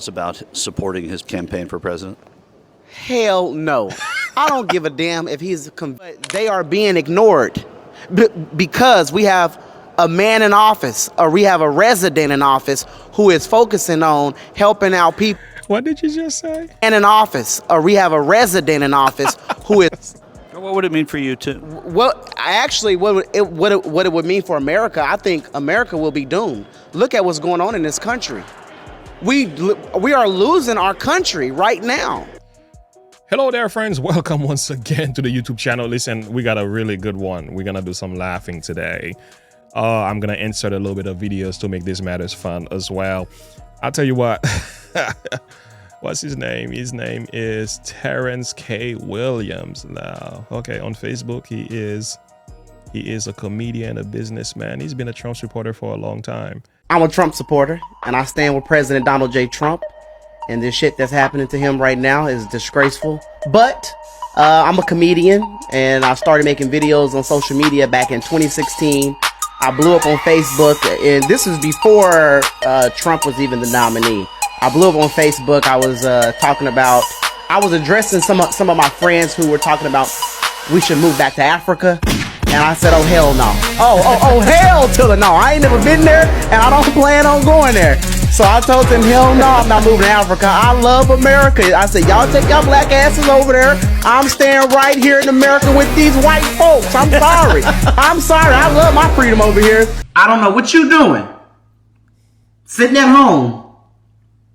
About supporting his campaign for president? Hell no. I don't give a damn if they are being ignored because we have a man in office, or we have a resident in office who is focusing on helping out people. What did you just say? And in office, or we have a resident in office who is. What would it mean for you too? Well, actually, what it would mean for America, I think America will be doomed. Look at what's going on in this country. We are losing our country right now. Hello there, friends. Welcome once again to the YouTube channel. Listen, we got a really good one. We're gonna do some laughing today. I'm gonna insert a little bit of videos to make this matters fun as well. I'll tell you what. What's his name? His name is Terrance K. Williams. Now, okay, on Facebook, he is a comedian, a businessman. He's been a Trump supporter for a long time. I'm a Trump supporter, and I stand with President Donald J. Trump. And this shit that's happening to him right now is disgraceful. But I'm a comedian, and I started making videos on social media back in 2016. I blew up on Facebook, and this was before Trump was even the nominee. I blew up on Facebook. I was I was addressing some of my friends who were talking about we should move back to Africa. And I said, oh, hell no. Oh, hell to the no. I ain't never been there, and I don't plan on going there. So I told them, hell no, I'm not moving to Africa. I love America. I said, y'all take y'all black asses over there. I'm staying right here in America with these white folks. I'm sorry. I'm sorry. I love my freedom over here. I don't know what you doing. Sitting at home,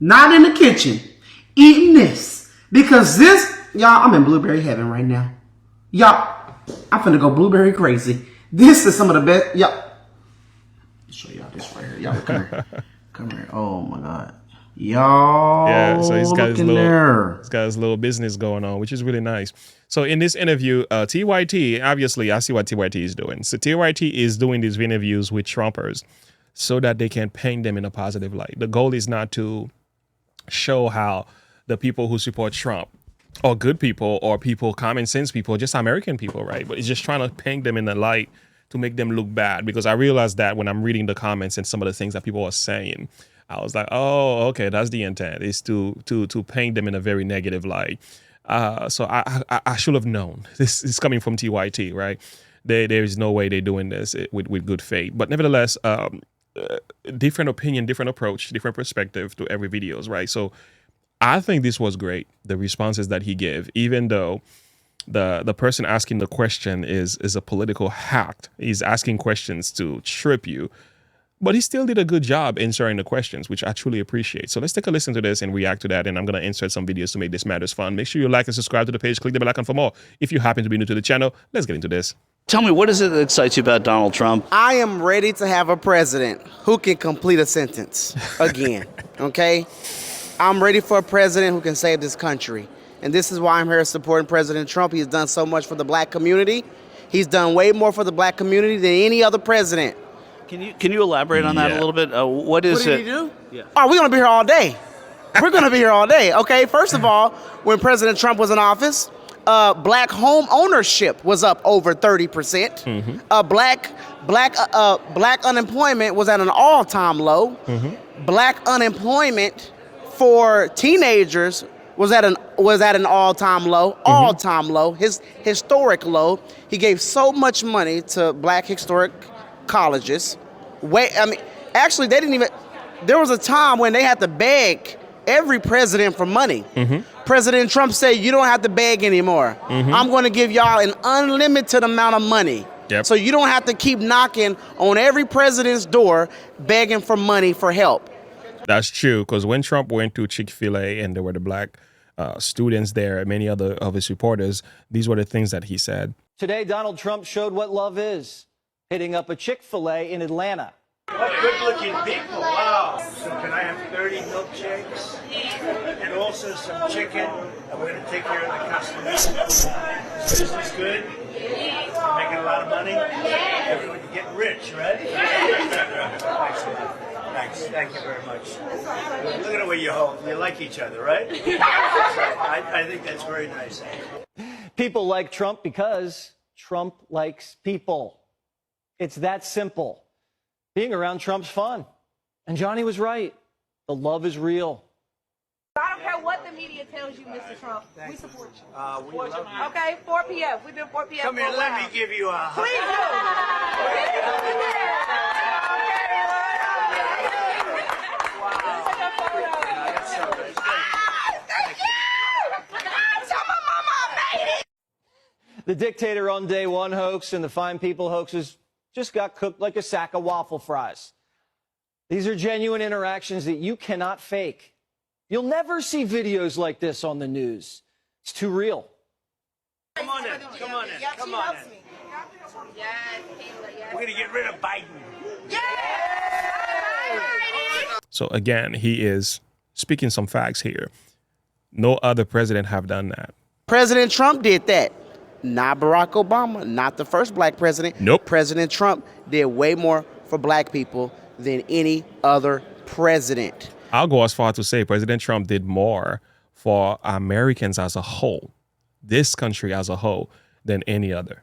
not in the kitchen, eating this. Because this, y'all, I'm in blueberry heaven right now. Y'all, I'm finna go blueberry crazy. This is some of the best. Y'all, I'll show y'all this right here. Y'all, come here. Come here. Oh my God. Y'all. Yeah, so he's got his there. little business going on, which is really nice. So in this interview, TYT, obviously, I see what TYT is doing. So TYT is doing these interviews with Trumpers so that they can paint them in a positive light. The goal is not to show how the people who support Trump or good people or people, common sense people, just American people, right? But it's just trying to paint them in the light to make them look bad, because I realized that when I'm reading the comments and some of the things that people are saying, I was like, oh, okay, that's the intent, is to paint them in a very negative light. So I should have known. This is coming from TYT, right? There is no way they're doing this with good faith. But nevertheless, different opinion, different approach, different perspective to every videos, right? So I think this was great, the responses that he gave, even though the person asking the question is a political hack. He's asking questions to trip you, but he still did a good job answering the questions, which I truly appreciate. So let's take a listen to this and react to that, and I'm going to insert some videos to make this matters fun. Make sure you like and subscribe to the page, click the bell icon for more. If you happen to be new to the channel, let's get into this. Tell me, what is it that excites you about Donald Trump? I am ready to have a president who can complete a sentence again, okay? I'm ready for a president who can save this country. And this is why I'm here supporting President Trump. He's done so much for the black community. He's done way more for the black community than any other president. Can you elaborate on that a little bit? What did he do? Yeah. Oh, we're going to be here all day. We're going to be here all day. Okay, first of all, when President Trump was in office, black home ownership was up over 30%. Mm-hmm. Black unemployment was at an all-time low. Mm-hmm. Black unemployment for teenagers was at an all-time low, his historic low. He gave so much money to black historic colleges. Actually, they didn't even. There was a time when they had to beg every president for money. Mm-hmm. President Trump said, "You don't have to beg anymore. Mm-hmm. I'm going to give y'all an unlimited amount of money." Yep. So you don't have to keep knocking on every president's door begging for money for help. That's true, because when Trump went to Chick-fil-A and there were the black students there and many other of his supporters, these were the things that he said. Today, Donald Trump showed what love is, hitting up a Chick-fil-A in Atlanta. What good-looking people, wow. So can I have 30 milkshakes and also some chicken, and we're going to take care of the customers. Business good? Making a lot of money? Everyone getting rich, right? Thanks. Thank you very much. Look at the way you hold. You like each other, right? I think that's very nice. People like Trump because Trump likes people. It's that simple. Being around Trump's fun. And Johnny was right. The love is real. media tells you, Mr. Trump, we support you. We love you. Okay, 4 p.m. We've been 4 p.m. Come here, let me give you a hug. Please The dictator on day one hoax and the fine people hoaxes just got cooked like a sack of waffle fries. These are genuine interactions that you cannot fake. You'll never see videos like this on the news. It's too real. Come on in, come on in, come on in. We're going to get rid of Biden. So again, he is speaking some facts here. No other president have done that. President Trump did that. Not Barack Obama, not the first black president. Nope. President Trump did way more for black people than any other president. I'll go as far to say President Trump did more for Americans as a whole, this country as a whole, than any other.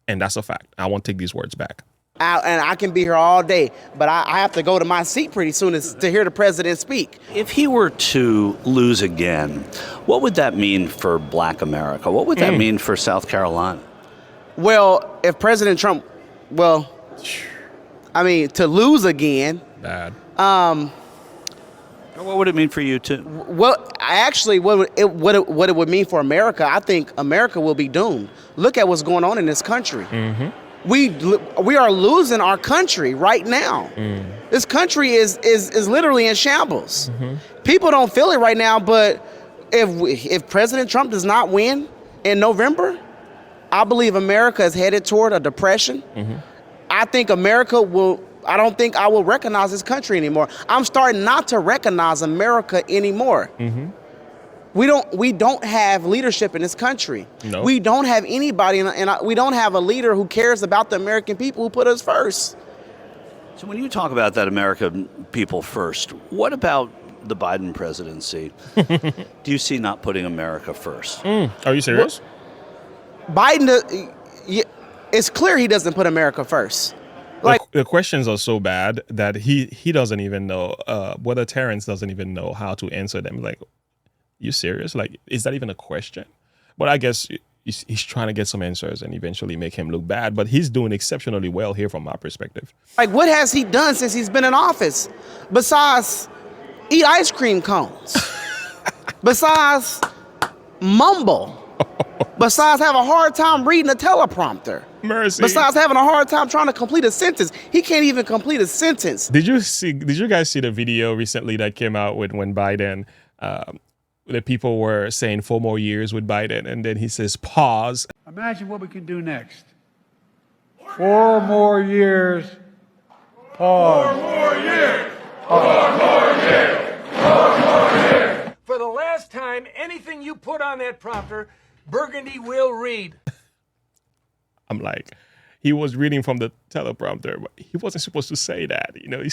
And that's a fact. I won't take these words back. And I can be here all day, but I have to go to my seat pretty soon to hear the president speak. If he were to lose again, what would that mean for Black America? What would that mean for South Carolina? Well, if President Trump, to lose again. Bad. What would it mean for you too? Well, actually, what it would mean for America, I think America will be doomed. Look at what's going on in this country. Mm-hmm. We are losing our country right now. This country is literally in shambles. People don't feel it right now, but if President Trump does not win in November, I believe America is headed toward a depression. I think I don't think I will recognize this country anymore. I'm starting not to recognize America anymore. We don't have leadership in this country. No. We don't have anybody, and we don't have a leader who cares about the American people who put us first. So when you talk about that American people first, what about the Biden presidency? Do you see not putting America first? Are you serious? Biden, it's clear he doesn't put America first. The questions are so bad that he doesn't even know, whether Terrance doesn't even know how to answer them. Like, you serious? Like, is that even a question? But I guess he's trying to get some answers and eventually make him look bad. But he's doing exceptionally well here from my perspective. Like, what has he done since he's been in office besides eat ice cream cones? Besides mumble? Besides have a hard time reading a teleprompter? Mercy. Besides having a hard time trying to complete a sentence? He can't even complete a sentence. Did you guys see the video recently that came out with when Biden, the people were saying 4 more years with Biden, and then he says, pause. Imagine what we can do next. 4 more years. Pause. 4 more years. 4 more years. 4 more years. For the last time, anything you put on that prompter, Burgundy will read. I'm like, he was reading from the teleprompter, but he wasn't supposed to say that. You know, he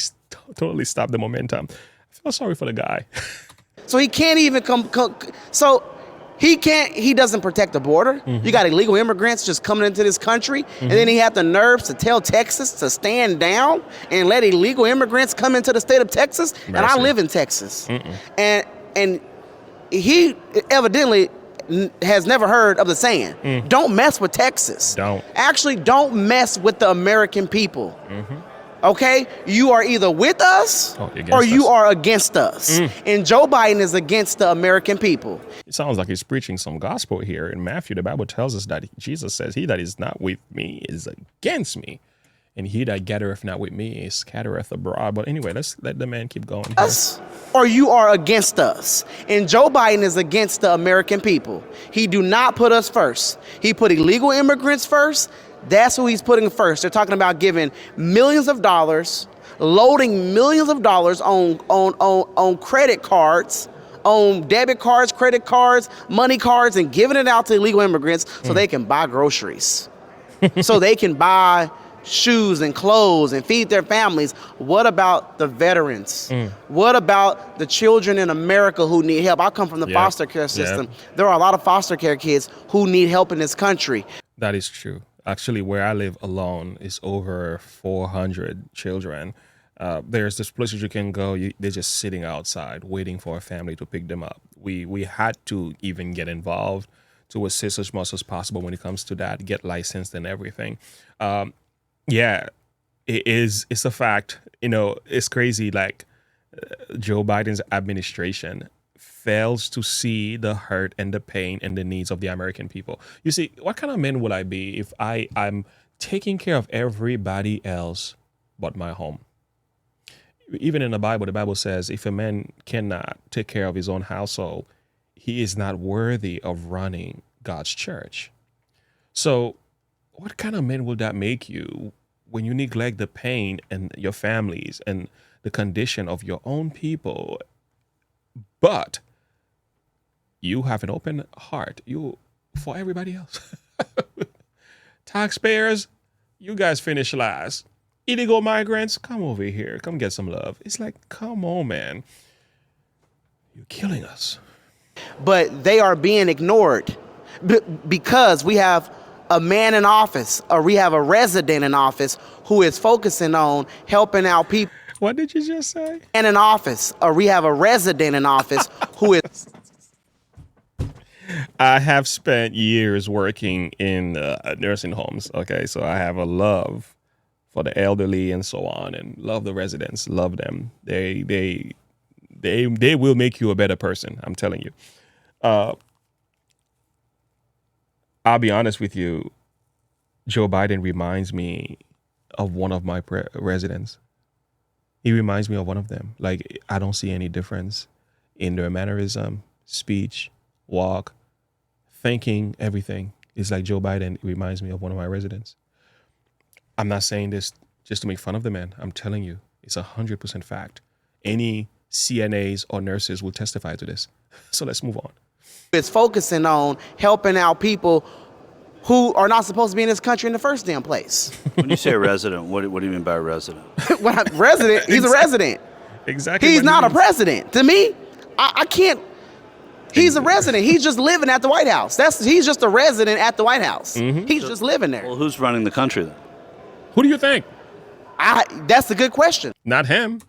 totally stopped the momentum. I feel sorry for the guy. So he can't even he doesn't protect the border. You got illegal immigrants just coming into this country, and then he had the nerves to tell Texas to stand down and let illegal immigrants come into the state of Texas. Mercy. And I live in Texas. And he evidently has never heard of the saying, don't mess with Texas. Actually, don't mess with the American people. Okay? You are either with us or you are against us. And Joe Biden is against the American people. It sounds like he's preaching some gospel here. In Matthew, the Bible tells us that Jesus says, he that is not with me is against me. And he that gathereth not with me scattereth abroad. But anyway, let's let the man keep going. Us or you are against us. And Joe Biden is against the American people. He do not put us first. He put illegal immigrants first. That's who he's putting first. They're talking about giving millions of dollars, loading millions of dollars on credit cards, on debit cards, credit cards, money cards, and giving it out to illegal immigrants so they can buy groceries, so they can buy shoes and clothes and feed their families. What about the veterans? What about the children in America who need help? I come from the foster care system. There are a lot of foster care kids who need help in this country. That is true. Actually, where I live alone is over 400 children. There's this places you can go. They're just sitting outside waiting for a family to pick them up. We had to even get involved to assist as much as possible when it comes to that, get licensed and everything. Yeah, it's a fact. It's crazy. Like Joe Biden's administration fails to see the hurt and the pain and the needs of the American people. You see, what kind of man would I be if I'm taking care of everybody else but my home? Even in the Bible says if a man cannot take care of his own household, he is not worthy of running God's church. So what kind of man will that make you when you neglect the pain and your families and the condition of your own people, but you have an open heart for everybody else? Taxpayers, you guys finish last. Illegal migrants, come over here. Come get some love. It's like, come on, man. You're killing us. But they are being ignored because we have a man in office, or we have a resident in office who is focusing on helping out people. What did you just say? And in office, or we have a resident in office who is. I have spent years working in nursing homes. Okay, so I have a love for the elderly and so on, and love the residents, love them. They will make you a better person. I'm telling you. I'll be honest with you. Joe Biden reminds me of one of my residents. He reminds me of one of them. Like, I don't see any difference in their mannerism, speech, walk, thinking, everything. It's like Joe Biden reminds me of one of my residents. I'm not saying this just to make fun of the man. I'm telling you, it's 100% fact. Any CNAs or nurses will testify to this. So let's move on. It's focusing on helping out people who are not supposed to be in this country in the first damn place. When you say a resident, what do you mean by a resident? Resident, he's a resident. Exactly. He's not a president. To me, I can't. He's a resident. He's just living at the White House. He's just a resident at the White House. Mm-hmm. He's just living there. Well, who's running the country then? Who do you think? That's a good question. Not him.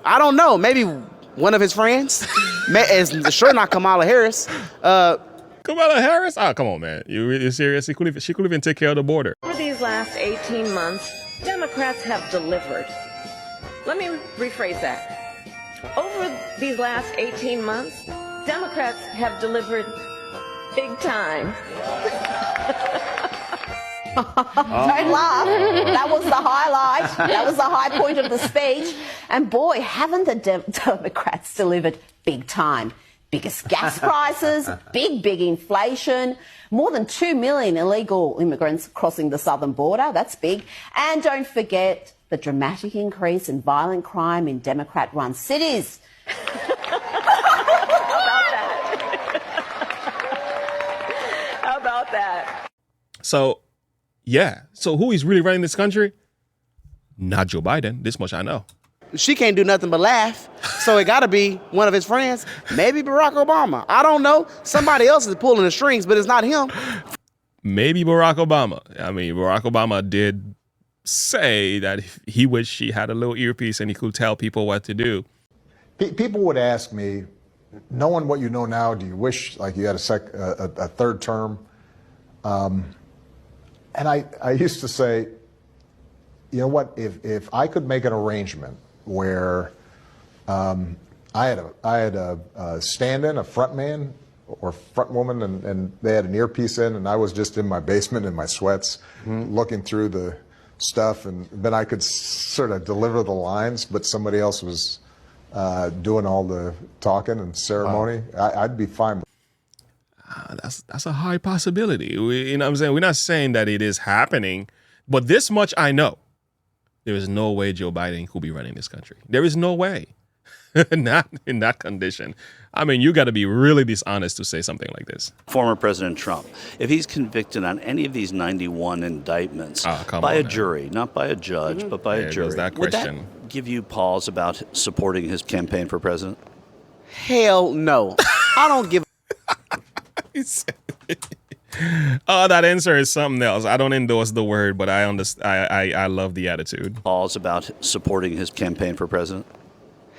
I don't know. Maybe one of his friends. It's sure not Kamala Harris. Kamala Harris? Oh, come on, man. You really serious? She could even take care of the border. Over these last 18 months, Democrats have delivered. Let me rephrase that. Over these last 18 months, Democrats have delivered big time. Don't laugh. That was the highlight. That was the high point of the speech. And boy, haven't the Democrats delivered big time. Biggest gas prices, big inflation, more than 2 million illegal immigrants crossing the southern border. That's big. And don't forget the dramatic increase in violent crime in Democrat-run cities. How about that? So, yeah. So who is really running this country? Not Joe Biden. This much I know. She can't do nothing but laugh. So it got to be one of his friends. Maybe Barack Obama. I don't know. Somebody else is pulling the strings, but it's not him. Maybe Barack Obama. I mean, Barack Obama did say that he wished he had a little earpiece and he could tell people what to do. People would ask me, knowing what you know now, do you wish like you had a third term? And I used to say, you know what, if I could make an arrangement where I had a stand-in, a front man or front woman, and they had an earpiece in, and I was just in my basement in my sweats looking through the stuff, and then I could sort of deliver the lines, but somebody else was doing all the talking and ceremony. I'd be fine with that's a high possibility. You know what I'm saying? We're not saying that it is happening, but this much I know. There is no way Joe Biden could be running this country. There is no way. Not in that condition. I mean, you got to be really dishonest to say something like this. Former President Trump, if he's convicted on any of these 91 indictments by a jury, not by a judge, but by a jury, would that give you pause about supporting his campaign for president? Hell no. I don't give Oh, that answer is something else. I don't endorse the word, but I understand. I love the attitude. Pause about supporting his campaign for president?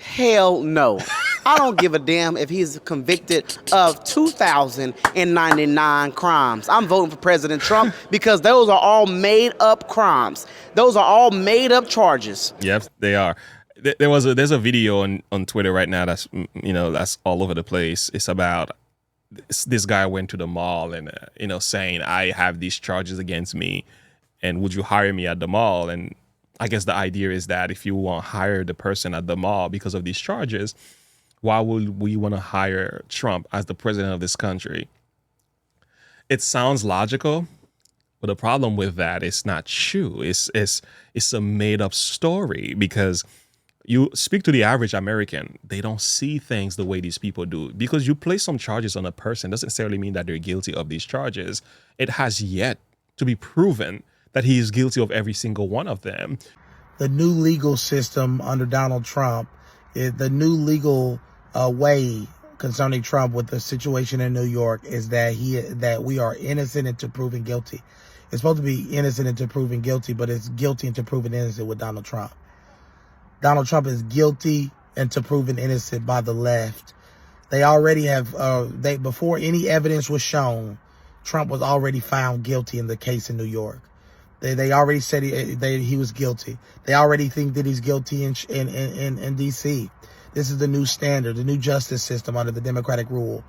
Hell no. I don't give a damn if he's convicted of 2,099 crimes. I'm voting for President Trump because those are all made up crimes. Those are all made up charges. Yep, they are. There's a video on Twitter right now that's that's all over the place. It's about this guy went to the mall and saying, I have these charges against me, and would you hire me at the mall? And I guess the idea is that if you want to hire the person at the mall because of these charges, why would we want to hire Trump as the president of this country? It sounds logical, but the problem with that is not true. It's a made up story, because you speak to the average American, they don't see things the way these people do. Because you place some charges on a person doesn't necessarily mean that they're guilty of these charges. It has yet to be proven that he is guilty of every single one of them. The new legal system under Donald Trump, the new legal way concerning Trump with the situation in New York is that we are innocent until proven guilty. It's supposed to be innocent until proven guilty, but it's guilty until proven innocent with Donald Trump. Donald Trump is guilty until proven innocent by the left. They already have, before any evidence was shown, Trump was already found guilty in the case in New York. They already said he was guilty. They already think that he's guilty in D.C. This is the new standard, the new justice system under the Democratic rule,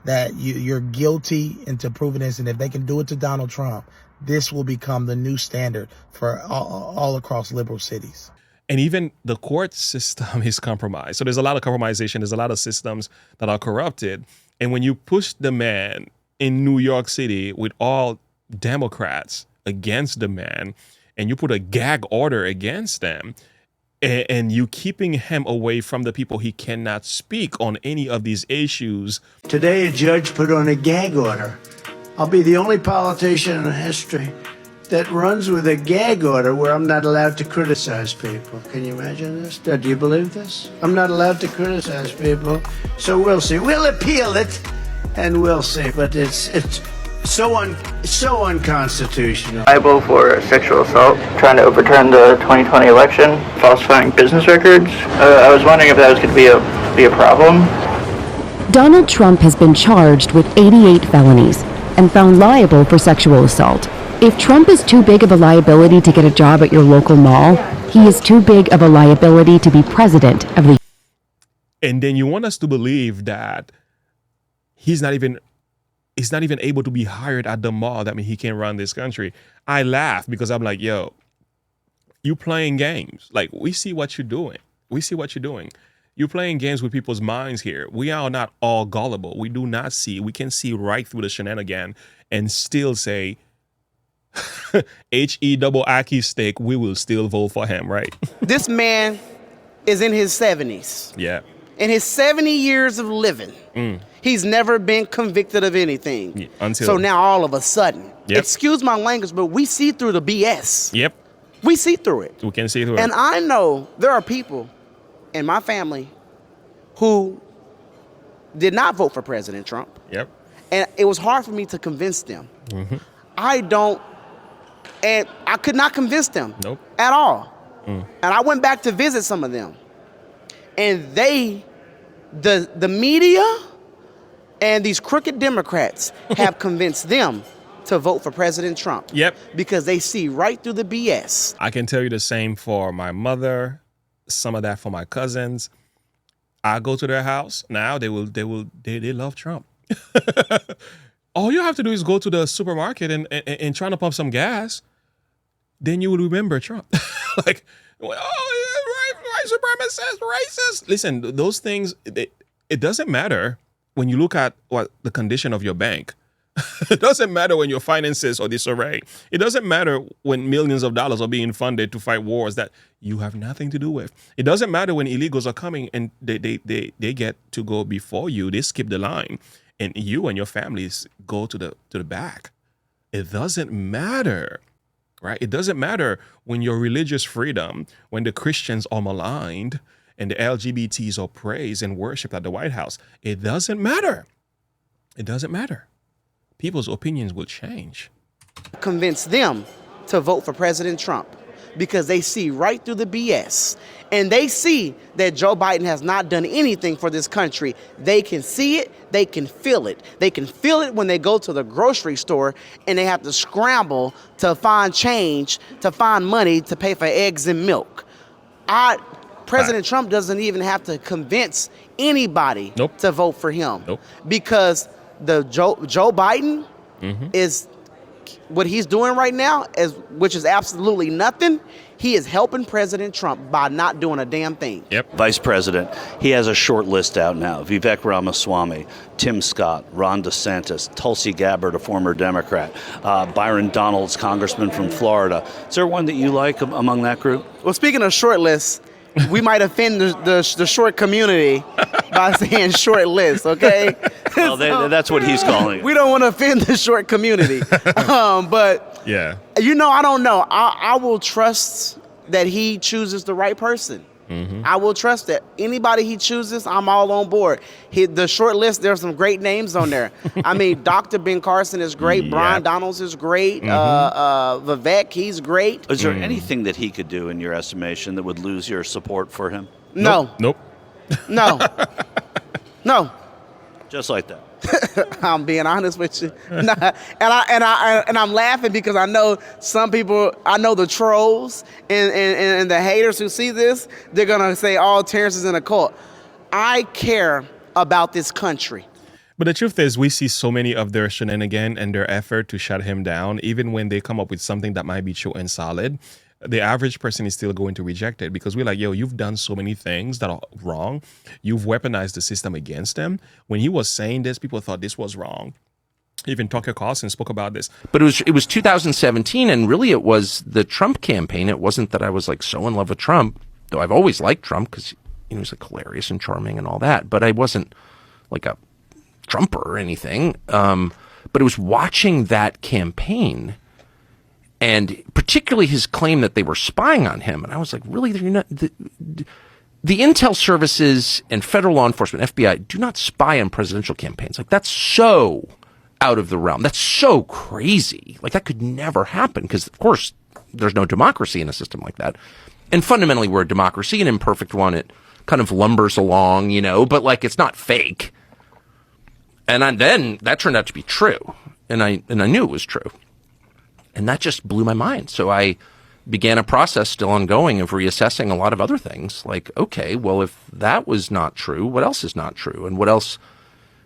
that you're guilty until proven innocent. If they can do it to Donald Trump, this will become the new standard for all across liberal cities. And even the court system is compromised. So there's a lot of compromisation. There's a lot of systems that are corrupted. And when you push the man in New York City with all Democrats against the man, and you put a gag order against them, and you keeping him away from the people, he cannot speak on any of these issues. Today, a judge put on a gag order. I'll be the only politician in history that runs with a gag order where I'm not allowed to criticize people. Can you imagine this? Do you believe this? I'm not allowed to criticize people. So we'll see. We'll appeal it, and we'll see. But it's so unconstitutional. Liable for sexual assault, trying to overturn the 2020 election, falsifying business records. I was wondering if that was going to be a problem. Donald Trump has been charged with 88 felonies and found liable for sexual assault. If Trump is too big of a liability to get a job at your local mall, he is too big of a liability to be president of the... And then you want us to believe that he's not even able to be hired at the mall. That means he can't run this country. I laugh because I'm like, yo, you playing games. Like, we see what you're doing. You're playing games with people's minds here. We are not all gullible. We do not see. We can see right through the shenanigan and still say, H-E-double Aki stick, we will still vote for him, right? This man is in his 70s. Yeah. In his 70 years of living, he's never been convicted of anything. Yeah, until... So now all of a sudden, yep. Excuse my language, but we see through the BS. Yep. We see through it. We can see through it. And I know there are people in my family who did not vote for President Trump. Yep. And it was hard for me to convince them. Mm-hmm. And I could not convince them at all. And I went back to visit some of them. And the media and these crooked Democrats have convinced them to vote for President Trump. Yep. Because they see right through the BS. I can tell you the same for my mother, some of that for my cousins. I go to their house now, they love Trump. All you have to do is go to the supermarket and try to pump some gas. Then you will remember Trump. Like, white supremacist, racist. Listen, those things, it doesn't matter when you look at what the condition of your bank. It doesn't matter when your finances are disarray. It doesn't matter when millions of dollars are being funded to fight wars that you have nothing to do with. It doesn't matter when illegals are coming and they get to go before you. They skip the line. And you and your families go to the back. It doesn't matter, right? It doesn't matter when your religious freedom, when the Christians are maligned and the LGBTs are praised and worshipped at the White House. It doesn't matter. It doesn't matter. People's opinions will change. Convince them to vote for President Trump because they see right through the BS. And they see that Joe Biden has not done anything for this country. They can see it. They can feel it. They can feel it when they go to the grocery store and they have to scramble to find change, to find money to pay for eggs and milk. President Trump doesn't even have to convince anybody to vote for him because the Joe Biden is what he's doing right now, which is absolutely nothing. He is helping President Trump by not doing a damn thing. Vice President, he has a short list out now. Vivek Ramaswamy, Tim Scott, Ron DeSantis, Tulsi Gabbard, a former Democrat, Byron Donalds, congressman from Florida. Is there one that you like among that group? Well, speaking of short lists, we might offend the short community by saying short list, okay? Well, that's what he's calling it. We don't want to offend the short community. But, yeah, I don't know. I will trust that he chooses the right person. I will trust that anybody he chooses, I'm all on board. The short list, there's some great names on there. I mean, Dr. Ben Carson is great. Brian Donalds is great. Vivek, he's great. Is there anything that he could do, in your estimation, that would lose your support for him? No. Nope. No. No. Just like that. I'm being honest with you. And I'm laughing because I know some people, I know the trolls and the haters who see this, they're going to say, oh, Terrance is in a cult. I care about this country. But the truth is, we see so many of their shenanigans and their effort to shut him down, even when they come up with something that might be true and solid. The average person is still going to reject it because we're like, yo, you've done so many things that are wrong. You've weaponized the system against them. When he was saying this, people thought this was wrong. Even Tucker Carlson spoke about this. But it was 2017, and really it was the Trump campaign. It wasn't that I was like so in love with Trump, though I've always liked Trump because he was like hilarious and charming and all that. But I wasn't like a Trumper or anything. But it was watching that campaign, and particularly his claim that they were spying on him. And I was like, really? You're not, the intel services and federal law enforcement, FBI, do not spy on presidential campaigns. Like, that's so out of the realm. That's so crazy. Like, that could never happen because, of course, there's no democracy in a system like that. And fundamentally, we're a democracy, an imperfect one. It kind of lumbers along, but like, it's not fake. And then that turned out to be true. And I knew it was true. And that just blew my mind. So I began a process still ongoing of reassessing a lot of other things. Like, okay, well, if that was not true, what else is not true? And what else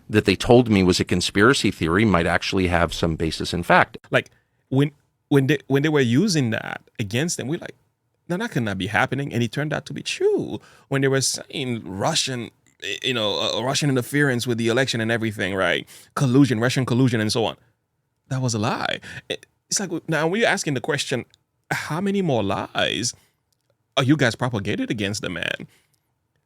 that they told me was a conspiracy theory might actually have some basis in fact. Like, when they were using that against them, we're like, no, that could not be happening. And it turned out to be true. When they were saying Russian interference with the election and everything, right? Collusion, Russian collusion, and so on. That was a lie. It's like, now we're asking the question, how many more lies are you guys propagated against the man?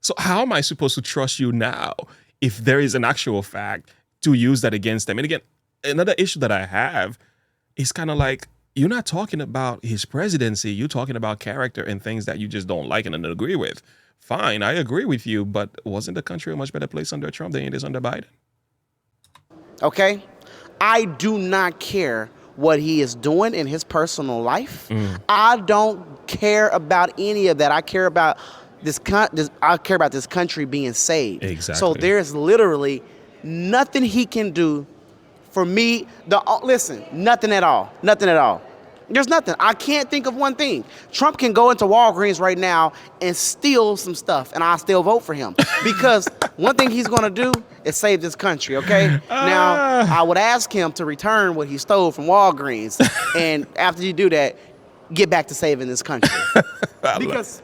So how am I supposed to trust you now if there is an actual fact to use that against them? And again, another issue that I have is kind of like, you're not talking about his presidency. You're talking about character and things that you just don't like and don't agree with. Fine, I agree with you, but wasn't the country a much better place under Trump than it is under Biden? Okay? I do not care what he is doing in his personal life. I don't care about any of that. I care about this country being saved. Exactly. So there's literally nothing he can do for me. Listen, nothing at all. Nothing at all. There's nothing. I can't think of one thing. Trump can go into Walgreens right now and steal some stuff, and I still vote for him. Because one thing he's going to do is save this country, okay? Now, I would ask him to return what he stole from Walgreens, and after you do that, get back to saving this country. Because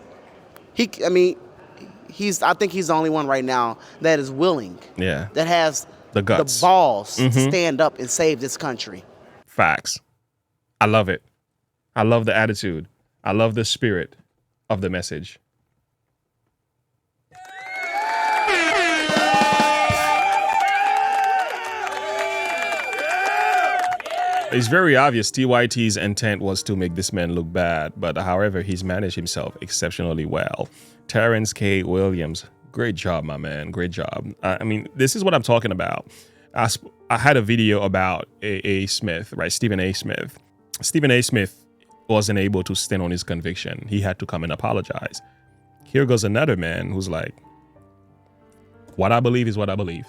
I think he's the only one right now that is willing, that has the guts, the balls to stand up and save this country. Facts. I love it. I love the attitude. I love the spirit of the message. It's very obvious TYT's intent was to make this man look bad, but however, he's managed himself exceptionally well. Terrance K. Williams, great job, my man. Great job. I mean, this is what I'm talking about. I had a video about A. Smith, right? Stephen A. Smith. Stephen A. Smith wasn't able to stand on his conviction. He had to come and apologize. Here goes another man who's like, what I believe is what I believe.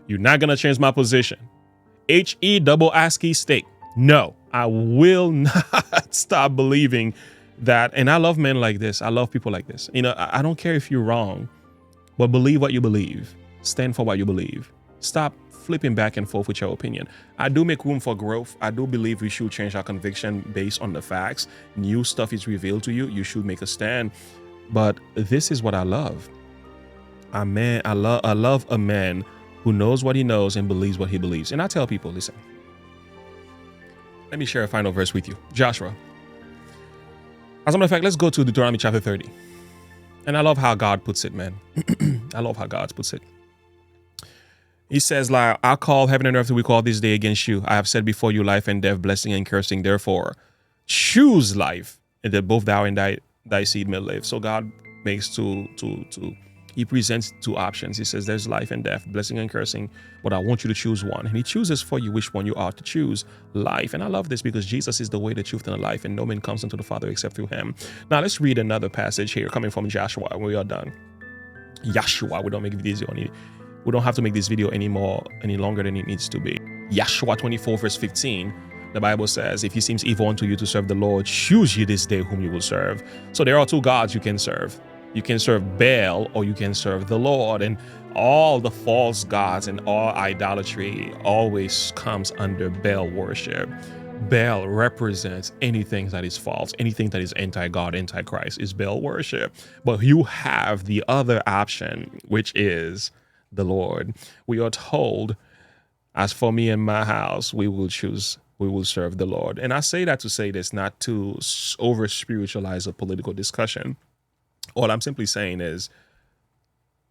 You're not going to change my position. H-E double ASCII steak. No, I will not stop believing that. And I love men like this. I love people like this. You know, I don't care if you're wrong, but believe what you believe. Stand for what you believe. Stop flipping back and forth with your opinion. I do make room for growth. I do believe we should change our conviction based on the facts. New stuff is revealed to you. You should make a stand. But this is what I love. I love a man who knows what he knows and believes what he believes. And I tell people, listen, let me share a final verse with you. Joshua. As a matter of fact, let's go to Deuteronomy chapter 30. And I love how God puts it, man. I love how God puts it. He says, like, I'll call heaven and earth to recall this day against you. I have set before you life and death, blessing and cursing. Therefore, choose life, and that both thou and thy seed may live. So God makes he presents two options. He says, there's life and death, blessing and cursing, but I want you to choose one. And he chooses for you which one you ought to choose, life. And I love this because Jesus is the way, the truth, and the life, and no man comes unto the Father except through him. Now let's read another passage here coming from Joshua. We are done. Yeshua. We don't make video on it. We don't have to make this video any longer than it needs to be. Yeshua 24 verse 15. The Bible says, if it seems evil unto you to serve the Lord, choose ye this day whom you will serve. So there are two gods you can serve. You can serve Baal or you can serve the Lord. And all the false gods and all idolatry always comes under Baal worship. Baal represents anything that is false, anything that is anti-God, anti-Christ is Baal worship. But you have the other option, which is the Lord. We are told, as for me and my house, we will serve the Lord. And I say that to say this, not to over spiritualize a political discussion. All I'm simply saying is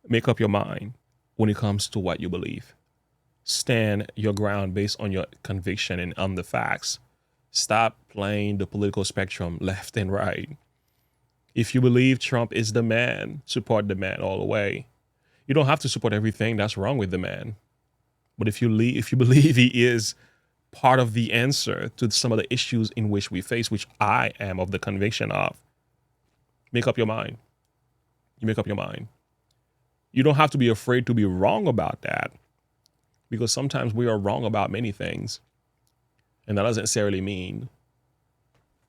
make up your mind when it comes to what you believe. Stand your ground based on your conviction and on the facts. Stop playing the political spectrum left and right. If you believe Trump is the man, support the man all the way. You don't have to support everything that's wrong with the man. But if you believe he is part of the answer to some of the issues in which we face, which I am of the conviction of, make up your mind. You make up your mind. You don't have to be afraid to be wrong about that, because sometimes we are wrong about many things. And that doesn't necessarily mean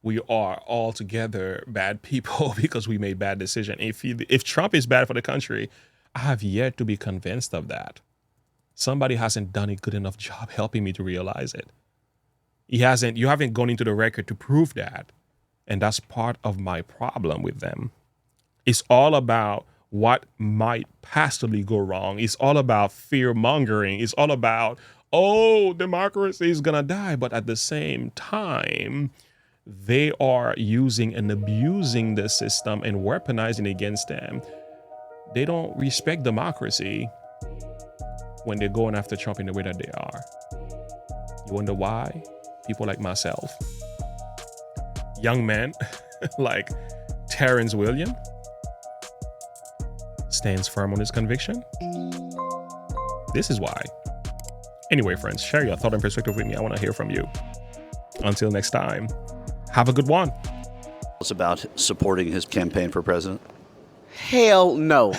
we are altogether bad people because we made bad decisions. If Trump is bad for the country, I have yet to be convinced of that. Somebody hasn't done a good enough job helping me to realize it. You haven't gone into the record to prove that. And that's part of my problem with them. It's all about what might possibly go wrong. It's all about fear mongering. It's all about, oh, democracy is going to die. But at the same time, they are using and abusing the system and weaponizing against them. They don't respect democracy when they're going after Trump in the way that they are. You wonder why? People like myself, young men like Terrance Williams, stands firm on his conviction. This is why. Anyway, friends, share your thought and perspective with me. I want to hear from you. Until next time, have a good one. It's about supporting his campaign for president. Hell no.